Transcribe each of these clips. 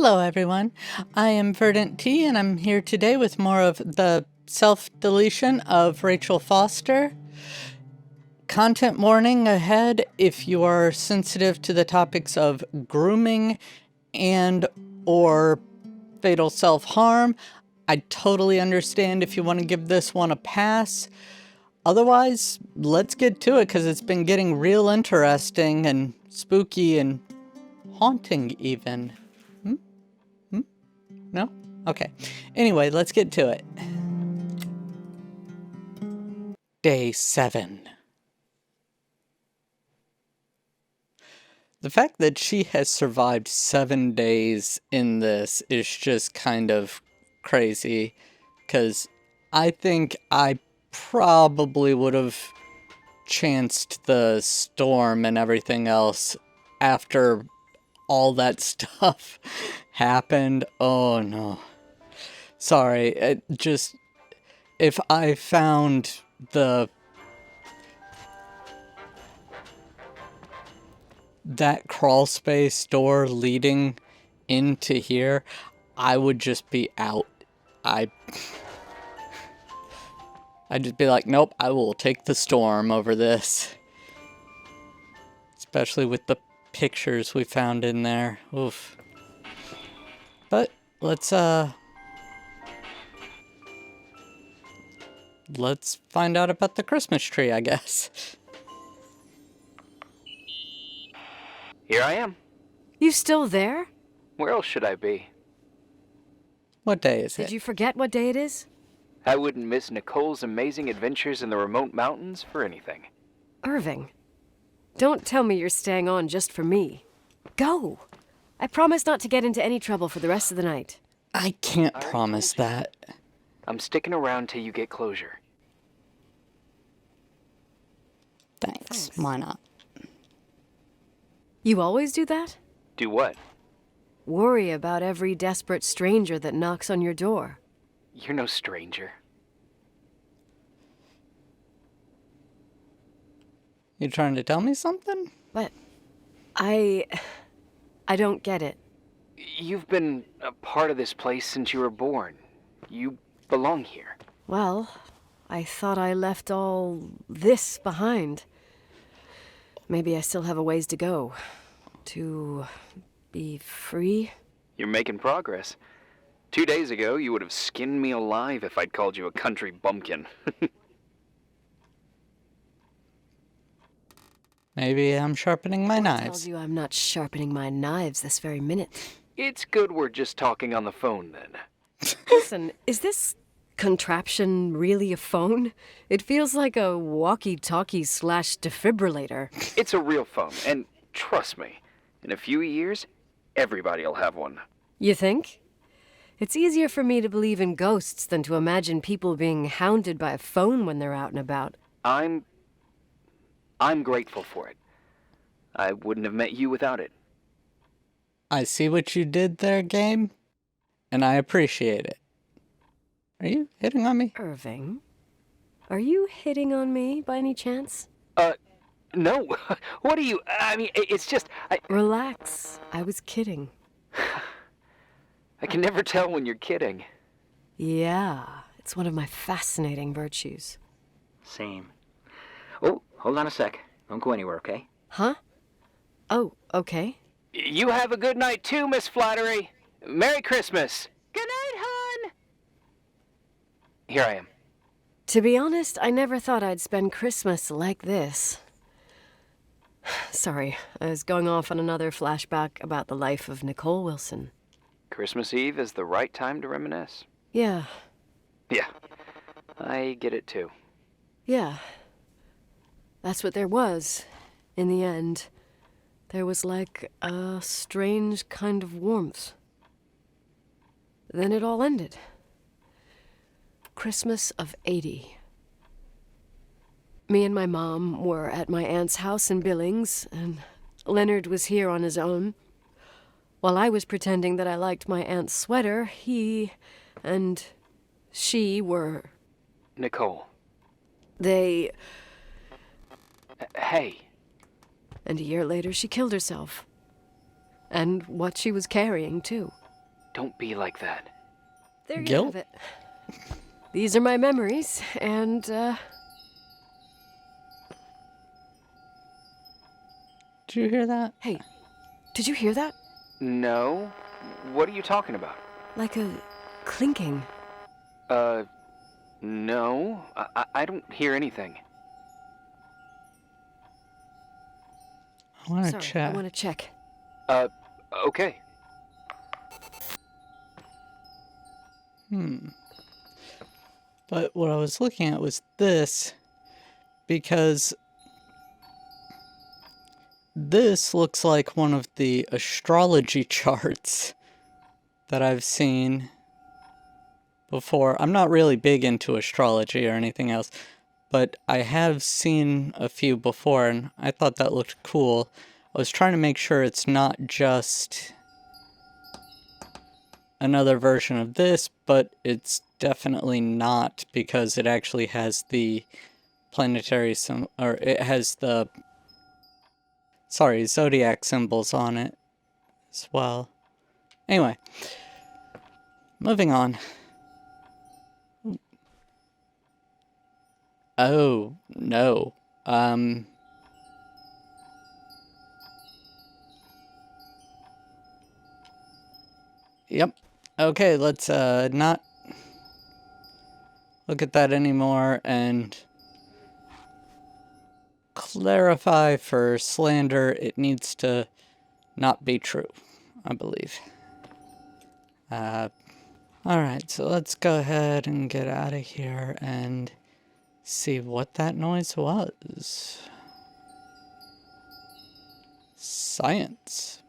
Hello, everyone. I am VerdantTea, and I'm here today with more of the Self-Deletion of Rachel Foster. Content warning ahead if you are sensitive to the topics of grooming and or fatal self-harm. I totally understand if you want to give this one a pass. Otherwise, let's get to it because it's been getting real interesting and spooky and haunting even. No? Okay. Anyway, let's get to it. Day 7. The fact that she has survived 7 days in this is just kind of crazy, because I think I probably would have chanced the storm and everything else after all that stuff happened. Oh no. Sorry, if I found that crawl space door leading into here, I would just be out. I'd just be like, nope, I will take the storm over this. Especially with the pictures we found in there. Oof. But let's find out about the Christmas tree, I guess. Here I am. You still there? Where else should I be? What day is it? Did you forget what day it is? I wouldn't miss Nicole's amazing adventures in the remote mountains for anything. Irving, don't tell me you're staying on just for me. Go! I promise not to get into any trouble for the rest of the night. I can't promise that. I'm sticking around till you get closure. Thanks. Why not? You always do that? Do what? Worry about every desperate stranger that knocks on your door. You're no stranger. You trying to tell me something? But I don't get it. You've been a part of this place since you were born. You belong here. Well, I thought I left all this behind. Maybe I still have a ways to go. To be free? You're making progress. 2 days ago, you would have skinned me alive if I'd called you a country bumpkin. Maybe I'm sharpening my knives. Tells you I'm not sharpening my knives this very minute. It's good we're just talking on the phone, then. Listen, is this contraption really a phone? It feels like a walkie-talkie / defibrillator. It's a real phone, and trust me, in a few years, everybody'll have one. You think? It's easier for me to believe in ghosts than to imagine people being hounded by a phone when they're out and about. I'm grateful for it. I wouldn't have met you without it. I see what you did there, game, and I appreciate it. Are you hitting on me? Irving, are you hitting on me by any chance? No. What are you... I mean, it's just... Relax. I was kidding. I can never tell when you're kidding. Yeah, it's one of my fascinating virtues. Same. Oh, hold on a sec. Don't go anywhere, okay? Huh? Oh, okay. You have a good night too, Miss Flattery. Merry Christmas. Good night, hon. Here I am. To be honest, I never thought I'd spend Christmas like this. Sorry, I was going off on another flashback about the life of Nicole Wilson. Christmas Eve is the right time to reminisce. Yeah. Yeah, I get it too. Yeah. That's what there was, in the end. There was like a strange kind of warmth. Then it all ended. Christmas of '80. Me and my mom were at my aunt's house in Billings, and Leonard was here on his own. While I was pretending that I liked my aunt's sweater, he and she were... Nicole. They... Hey. And a year later, she killed herself. And what she was carrying, too. Don't be like that. There you Guilt? have it. These are my memories, and, Did you hear that? Hey, did you hear that? No? What are you talking about? Like a clinking. No. I don't hear anything. I want to Sorry, check. I want to check. Okay. But what I was looking at was this, because this looks like one of the astrology charts that I've seen before. I'm not really big into astrology or anything else, but I have seen a few before, and I thought that looked cool. I was trying to make sure it's not just another version of this, but it's definitely not, because it actually has the planetary or it has the zodiac symbols on it as well. Anyway, moving on. Oh no. Yep. Okay, let's not look at that anymore and clarify for slander. It needs to not be true, I believe. Alright, so let's go ahead and get out of here and see what that noise was. Science.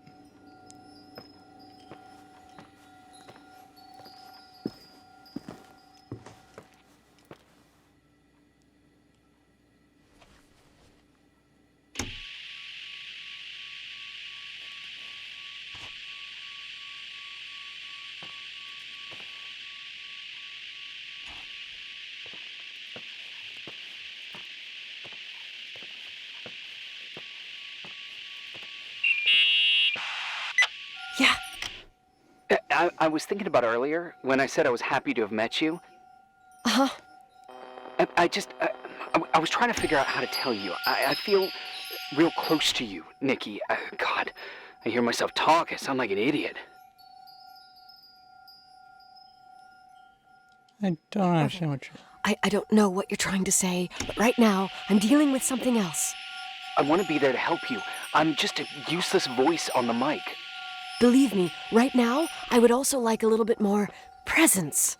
Yeah. I was thinking about earlier when I said I was happy to have met you. Uh-huh. I was trying to figure out how to tell you. I feel real close to you, Nikki. God, I hear myself talk. I sound like an idiot. I don't understand what you're... I don't know what you're trying to say, but right now, I'm dealing with something else. I want to be there to help you. I'm just a useless voice on the mic. Believe me, right now, I would also like a little bit more presence.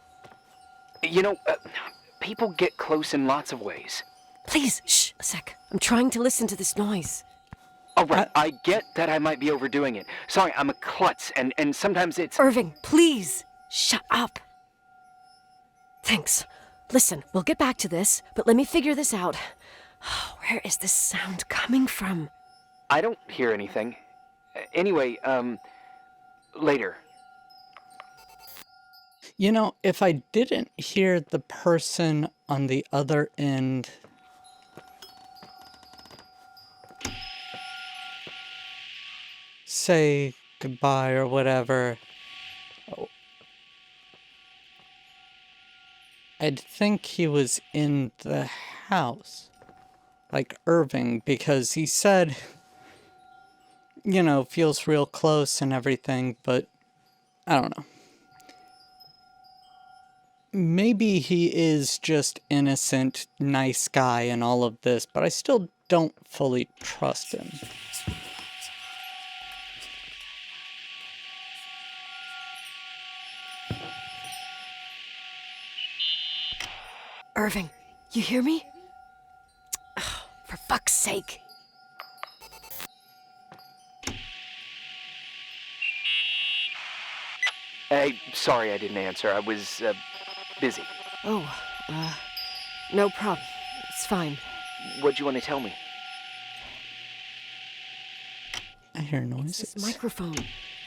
You know, people get close in lots of ways. Please, shh, a sec. I'm trying to listen to this noise. All right, I get that I might be overdoing it. Sorry, I'm a klutz, and sometimes it's... Irving, please, shut up. Thanks. Listen, we'll get back to this, but let me figure this out. Where is this sound coming from? I don't hear anything. Anyway, later. You know, if I didn't hear the person on the other end say goodbye or whatever, I'd think he was in the house. Like Irving, because he said, you know, feels real close and everything, but I don't know. Maybe he is just innocent, nice guy and all of this, but I still don't fully trust him. Irving, you hear me? Oh, for fuck's sake. Hey, sorry I didn't answer. I was, busy. Oh, no problem. It's fine. What'd you want to tell me? I hear It's noises. this microphone.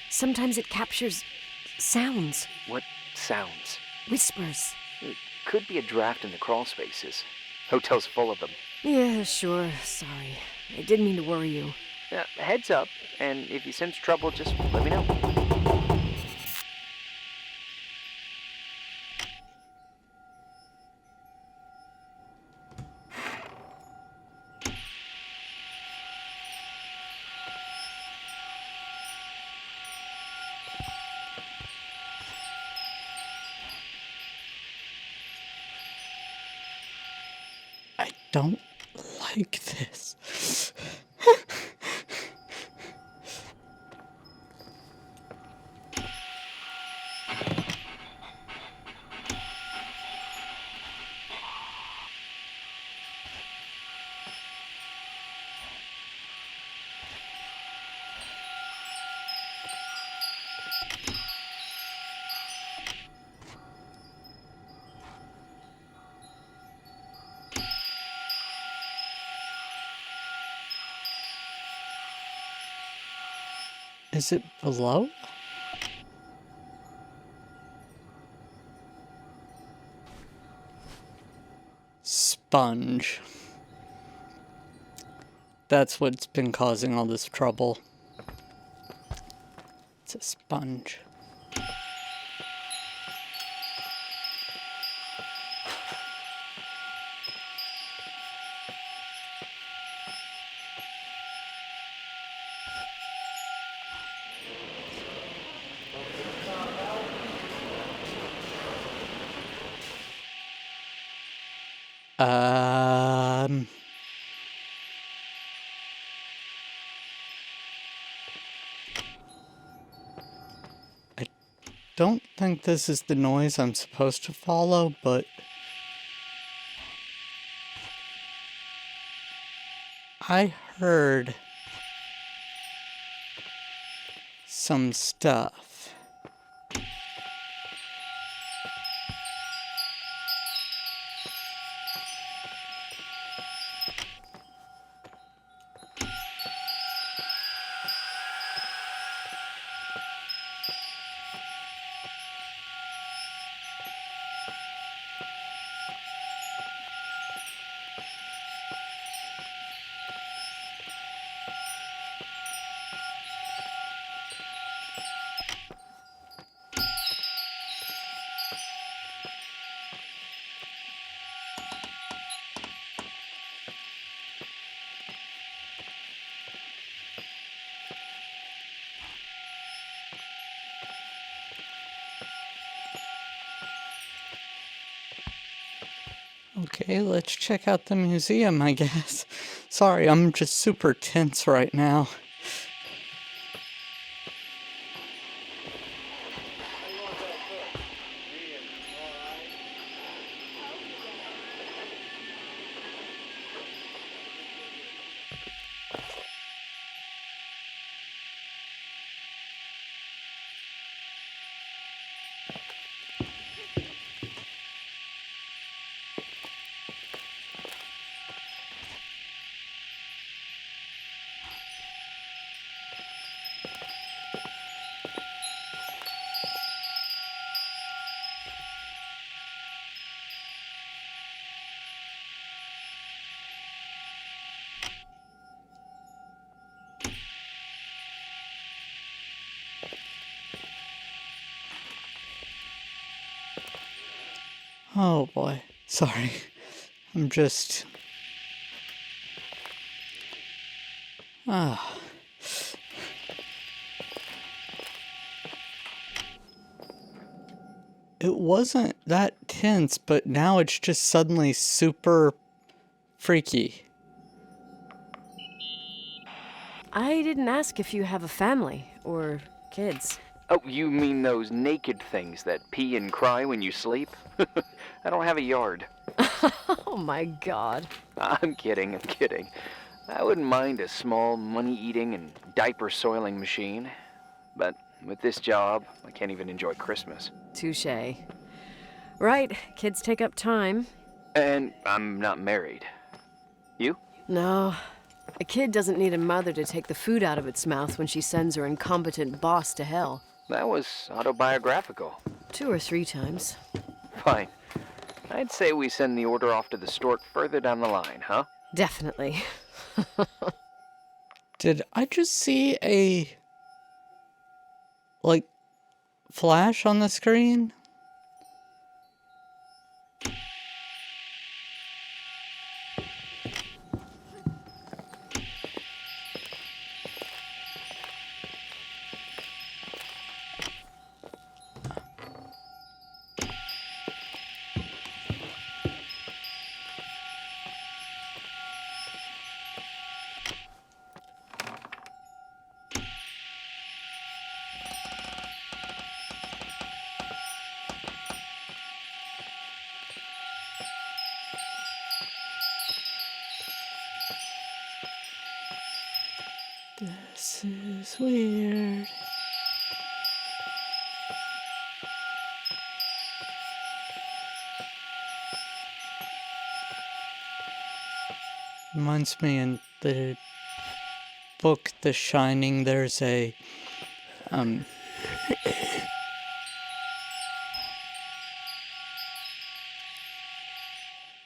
Sometimes it captures sounds, What sounds? whispers. It could be a draft in the crawl spaces. Hotel's full of them. Yeah, sure. Sorry. I didn't mean to worry you. Heads up, and if you sense trouble, just let me know. don't like this. Is it below? Sponge. That's what's been causing all this trouble. It's a sponge. I don't think this is the noise I'm supposed to follow, but I heard some stuff. Okay, let's check out the museum, I guess. Sorry, I'm just super tense right now. Oh boy, sorry. I'm just... It wasn't that tense, but now it's just suddenly super freaky. I didn't ask if you have a family or kids. Oh, you mean those naked things that pee and cry when you sleep? I don't have a yard. Oh my God. I'm kidding. I wouldn't mind a small money-eating and diaper-soiling machine. But with this job, I can't even enjoy Christmas. Touché. Right, kids take up time. And I'm not married. You? No. A kid doesn't need a mother to take the food out of its mouth when she sends her incompetent boss to hell. That was autobiographical. 2 or 3 times. Fine. I'd say we send the order off to the stork further down the line, huh? Definitely. Did I just see a... like, flash on the screen? This is weird. Reminds me in the book The Shining, there's a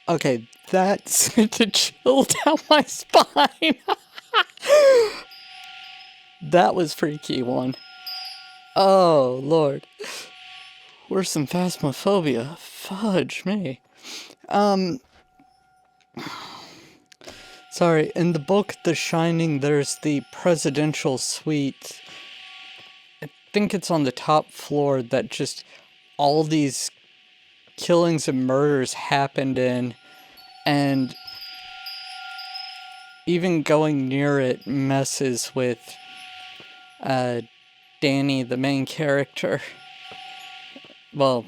okay, that sent a chill down my spine. That was freaky one. Oh, Lord. Where's some phasmophobia? Fudge me. Sorry, in the book The Shining, there's the presidential suite. I think it's on the top floor that just all these killings and murders happened in, and even going near it messes with Danny, the main character. Well,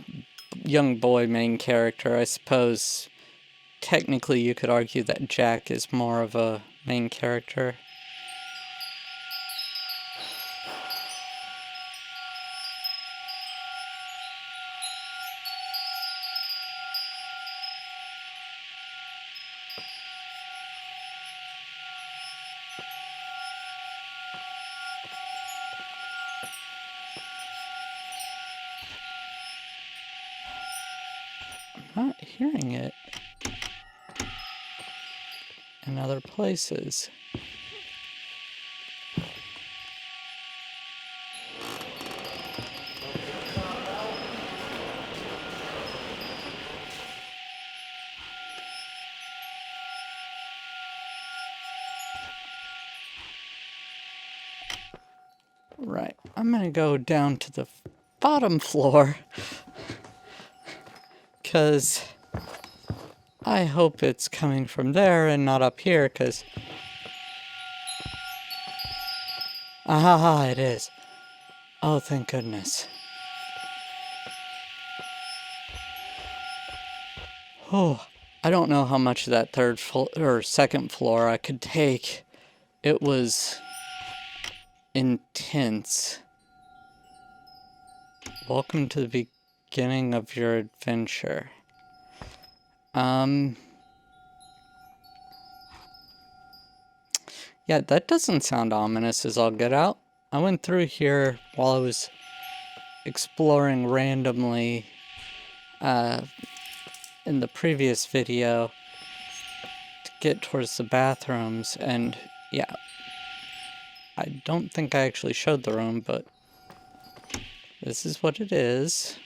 young boy main character, I suppose. Technically, you could argue that Jack is more of a main character. I'm not hearing it in other places. Right, I'm gonna go down to the bottom floor, because I hope it's coming from there and not up here, because... Ah, it is. Oh, thank goodness. Oh, I don't know how much of that third or second floor I could take. It was intense. Welcome to the beginning of your adventure. Yeah, that doesn't sound ominous as all get out. I went through here while I was exploring randomly in the previous video to get towards the bathrooms, and yeah, I don't think I actually showed the room, but this is what it is.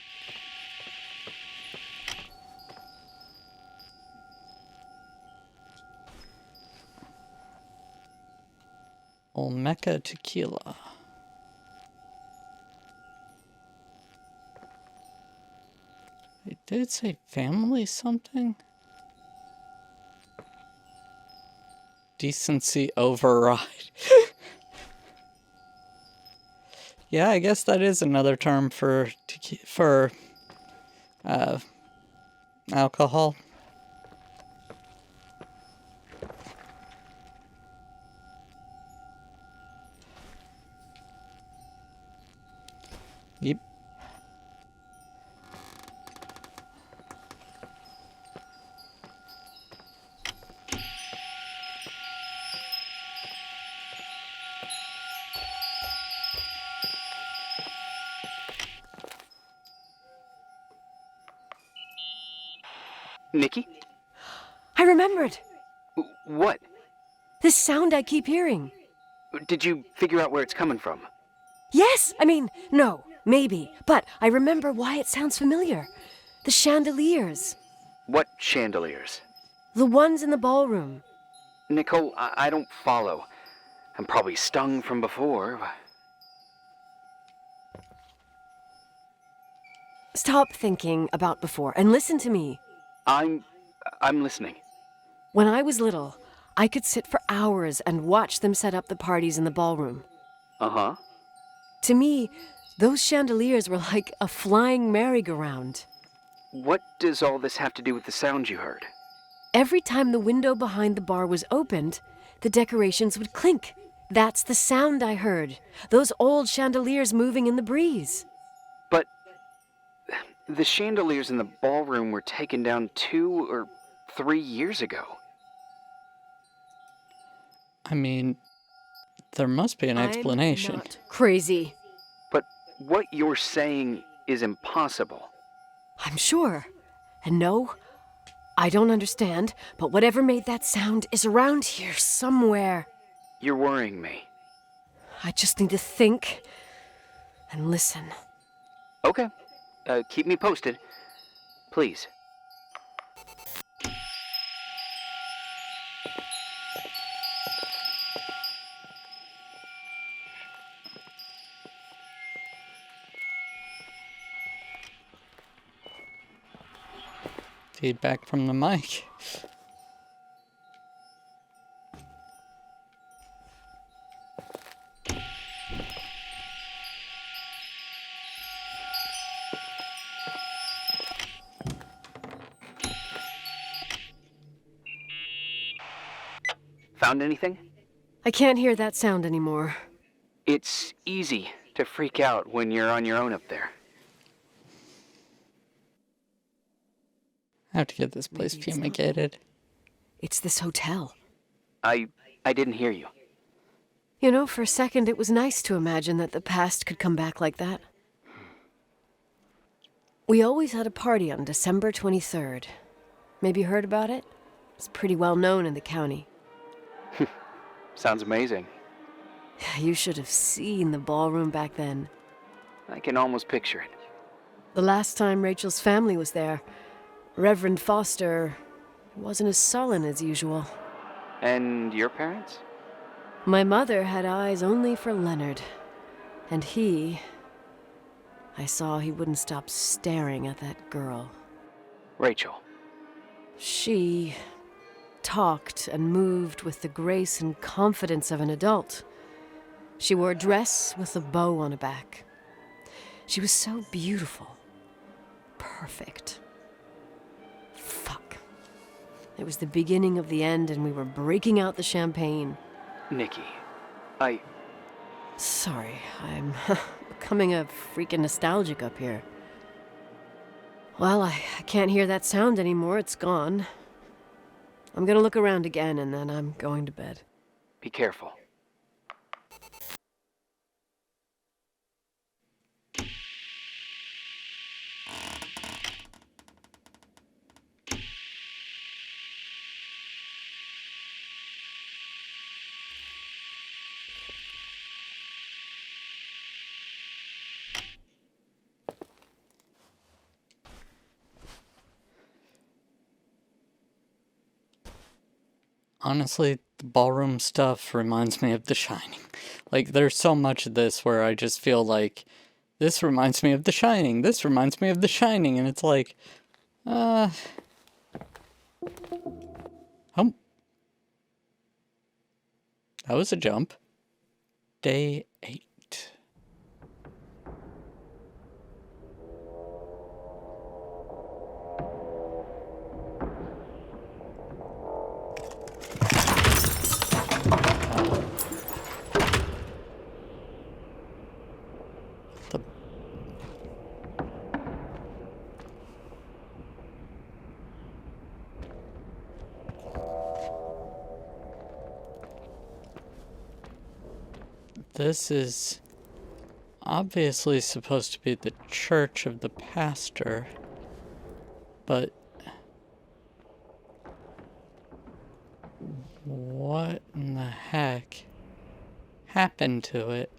Olmeca tequila. It did say family something? Decency override. Yeah, I guess that is another term for alcohol. Yep. Nikki? I remembered! What? This sound I keep hearing. Did you figure out where it's coming from? Yes! No, maybe. But I remember why it sounds familiar. The chandeliers. What chandeliers? The ones in the ballroom. Nicole, I don't follow. I'm probably stung from before. Stop thinking about before and listen to me. I'm listening. When I was little, I could sit for hours and watch them set up the parties in the ballroom. Uh-huh. To me, those chandeliers were like a flying merry-go-round. What does all this have to do with the sound you heard? Every time the window behind the bar was opened, the decorations would clink, That's the sound I heard. Those old chandeliers moving in the breeze. But the chandeliers in the ballroom were taken down 2 or 3 years ago. I mean, there must be an explanation. I'm not crazy. But what you're saying is impossible. I'm sure. And no, I don't understand, but whatever made that sound is around here somewhere. You're worrying me. I just need to think and listen. Okay. Keep me posted. Please. Feedback from the mic. Found anything? I can't hear that sound anymore. It's easy to freak out when you're on your own up there. I have to get this place Maybe it's fumigated. It's this hotel. I didn't hear you. You know, for a second it was nice to imagine that the past could come back like that. We always had a party on December 23rd. Maybe you heard about it? It's pretty well known in the county. Sounds amazing. You should have seen the ballroom back then. I can almost picture it. The last time Rachel's family was there, Reverend Foster wasn't as sullen as usual. And your parents? My mother had eyes only for Leonard. And I saw he wouldn't stop staring at that girl. Rachel. She talked and moved with the grace and confidence of an adult. She wore a dress with a bow on her back. She was so beautiful. Perfect. Fuck. It was the beginning of the end and we were breaking out the champagne. Nikki. Sorry, I'm becoming a freaking nostalgic up here. Well, I can't hear that sound anymore. It's gone. I'm gonna look around again and then I'm going to bed. Be careful. Honestly, the ballroom stuff reminds me of The Shining. Like, there's so much of this where I just feel like, this reminds me of The Shining, this reminds me of The Shining, and it's like, oh. That was a jump. Day 8. This is obviously supposed to be the church of the pastor, but what in the heck happened to it?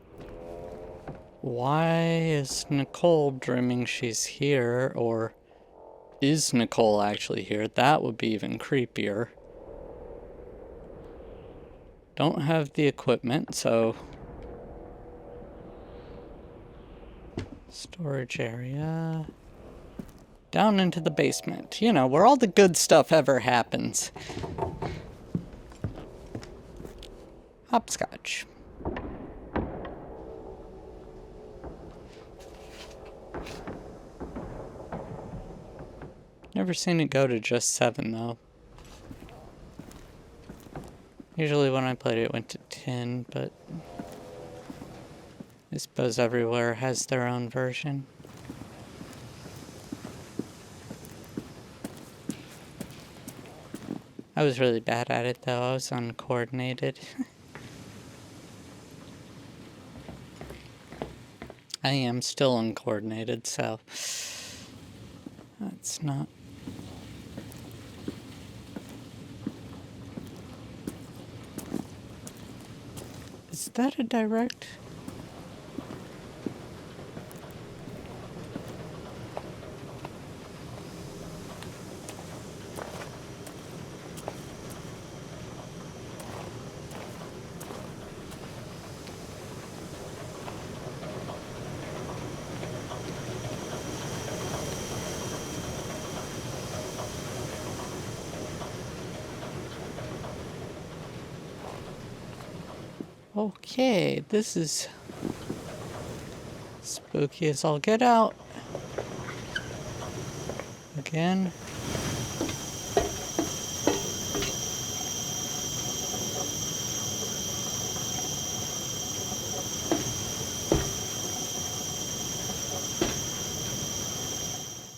Why is Nicole dreaming she's here, or is Nicole actually here? That would be even creepier. Don't have the equipment, so... Storage area. Down into the basement. You know, where all the good stuff ever happens. Hopscotch. Never seen it go to just 7, though. Usually when I played it, it went to 10, but I suppose everywhere has their own version. I was really bad at it though, I was uncoordinated. I am still uncoordinated, so that's not... Is that a direct? Okay, this is spooky as all get out. Again.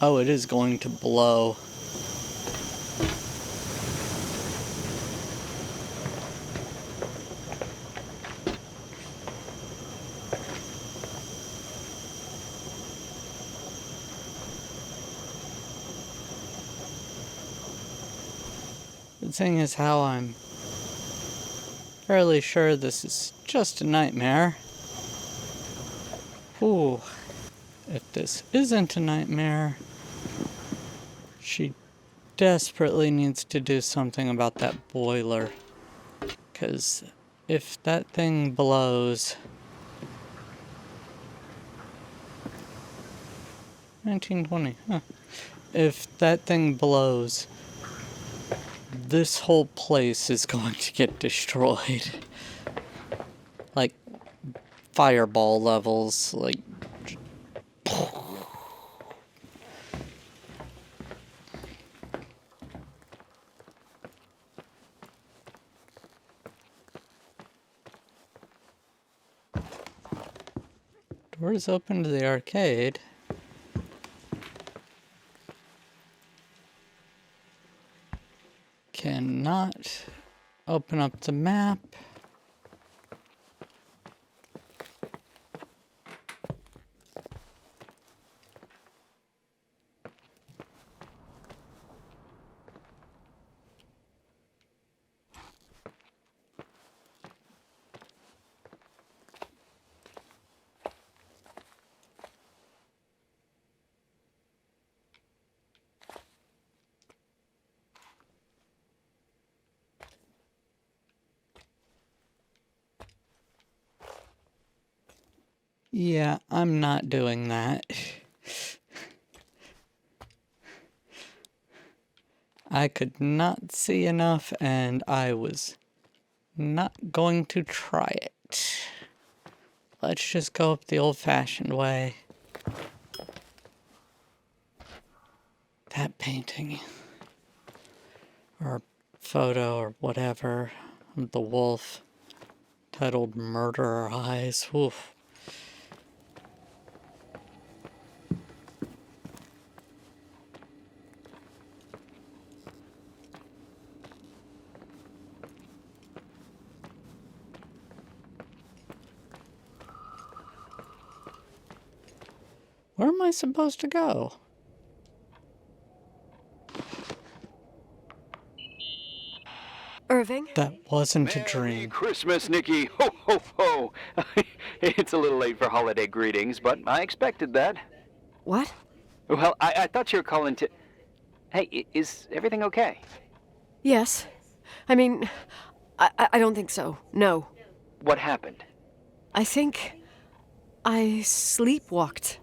Oh, it is going to blow. The thing is how I'm fairly sure this is just a nightmare. Ooh, if this isn't a nightmare, she desperately needs to do something about that boiler. 'Cause if that thing blows... 1920, huh. If that thing blows, this whole place is going to get destroyed. Like, fireball levels, like... Doors open to the arcade. Cannot open up the map. Yeah, I'm not doing that. I could not see enough and I was not going to try it. Let's just go up the old-fashioned way. That painting, or photo, or whatever, of the wolf, titled Murderer Eyes. Oof. Where am I supposed to go? Irving? That wasn't a Merry dream. Christmas, Nikki! Ho, ho, ho! It's a little late for holiday greetings, but I expected that. What? Well, I thought you were calling to... Hey, is everything okay? Yes. I mean, I don't think so. No. What happened? I think I sleepwalked.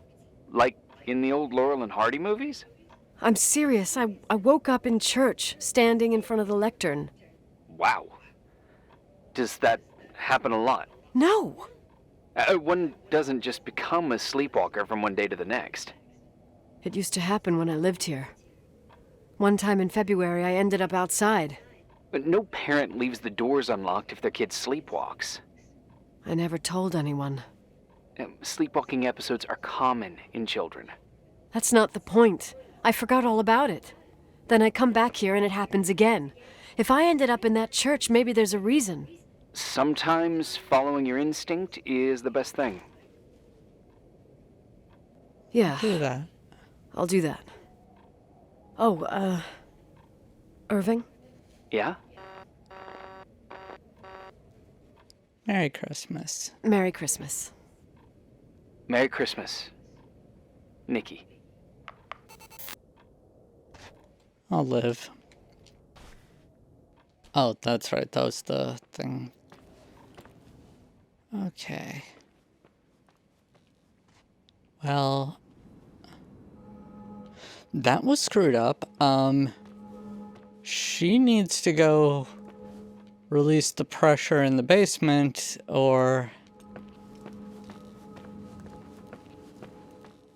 Like in the old Laurel and Hardy movies? I'm serious. I woke up in church, standing in front of the lectern. Wow. Does that happen a lot? No. One doesn't just become a sleepwalker from one day to the next. It used to happen when I lived here. One time in February, I ended up outside. But no parent leaves the doors unlocked if their kid sleepwalks. I never told anyone. Sleepwalking episodes are common in children. That's not the point. I forgot all about it. Then I come back here and it happens again. If I ended up in that church, maybe there's a reason. Sometimes following your instinct is the best thing. Yeah, Do that. I'll do that. Oh, Irving? Yeah? Merry Christmas. Merry Christmas. Merry Christmas, Nikki. I'll live. Oh, that's right. That was the thing. Okay. Well, that was screwed up. She needs to go release the pressure in the basement, or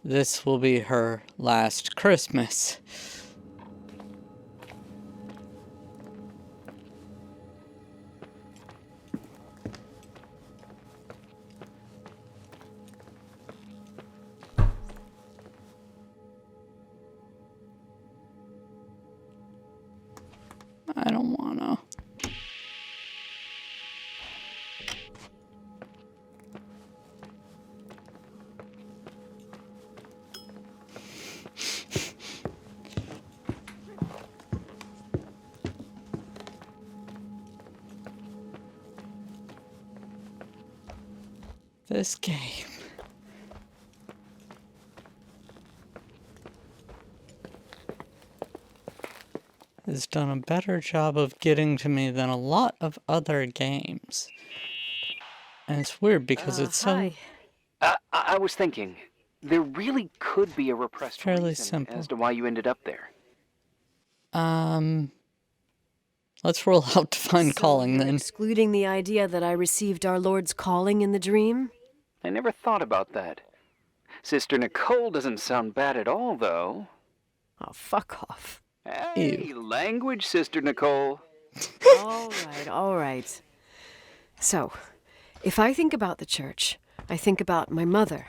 this will be her last Christmas. I don't wanna. This game. Has done a better job of getting to me than a lot of other games. And it's weird because it's so Hi. I was thinking, there really could be a repressed Fairly reason simple. as to why you ended up there. let's roll out Divine Calling you're then. excluding the idea that I received our Lord's calling in the dream? I never thought about that. Sister Nicole doesn't sound bad at all, though. Oh, fuck off. Hey, language, Sister Nicole. All right. So, if I think about the church, I think about my mother.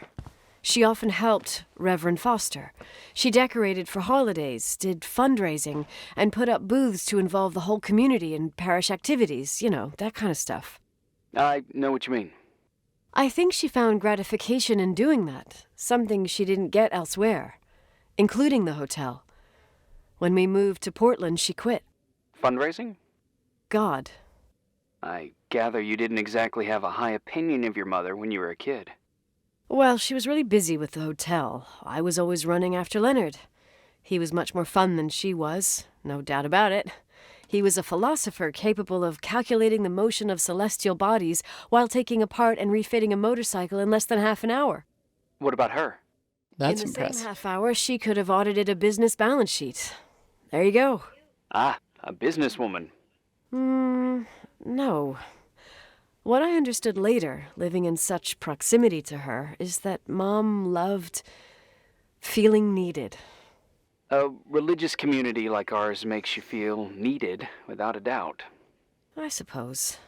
She often helped Reverend Foster. She decorated for holidays, did fundraising, and put up booths to involve the whole community in parish activities, you know, that kind of stuff. I know what you mean. I think she found gratification in doing that, something she didn't get elsewhere, including the hotel. When we moved to Portland, she quit. Fundraising? God. I gather you didn't exactly have a high opinion of your mother when you were a kid. Well, she was really busy with the hotel. I was always running after Leonard. He was much more fun than she was, no doubt about it. He was a philosopher capable of calculating the motion of celestial bodies while taking apart and refitting a motorcycle in less than half an hour. What about her? That's in the impressive. same half hour, she could have audited a business balance sheet. There you go. Ah, a businesswoman. No. What I understood later, living in such proximity to her, is that Mom loved feeling needed. A religious community like ours makes you feel needed, without a doubt. I suppose.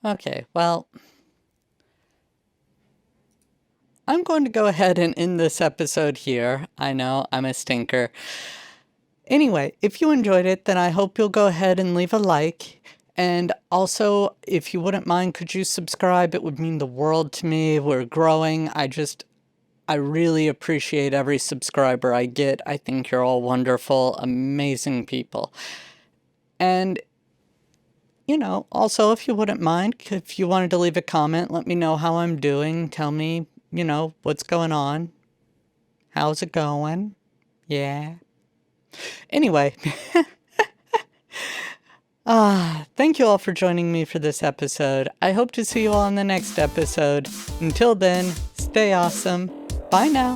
Okay, well, I'm going to go ahead and end this episode here. I know, I'm a stinker. Anyway, if you enjoyed it, then I hope you'll go ahead and leave a like. And also, if you wouldn't mind, could you subscribe? It would mean the world to me. We're growing. I really appreciate every subscriber I get. I think you're all wonderful, amazing people. And, you know, also, if you wouldn't mind, if you wanted to leave a comment, let me know how I'm doing. Tell me, you know, what's going on. How's it going? Yeah. Anyway, thank you all for joining me for this episode. I hope to see you all in the next episode. Until then, stay awesome. Bye now.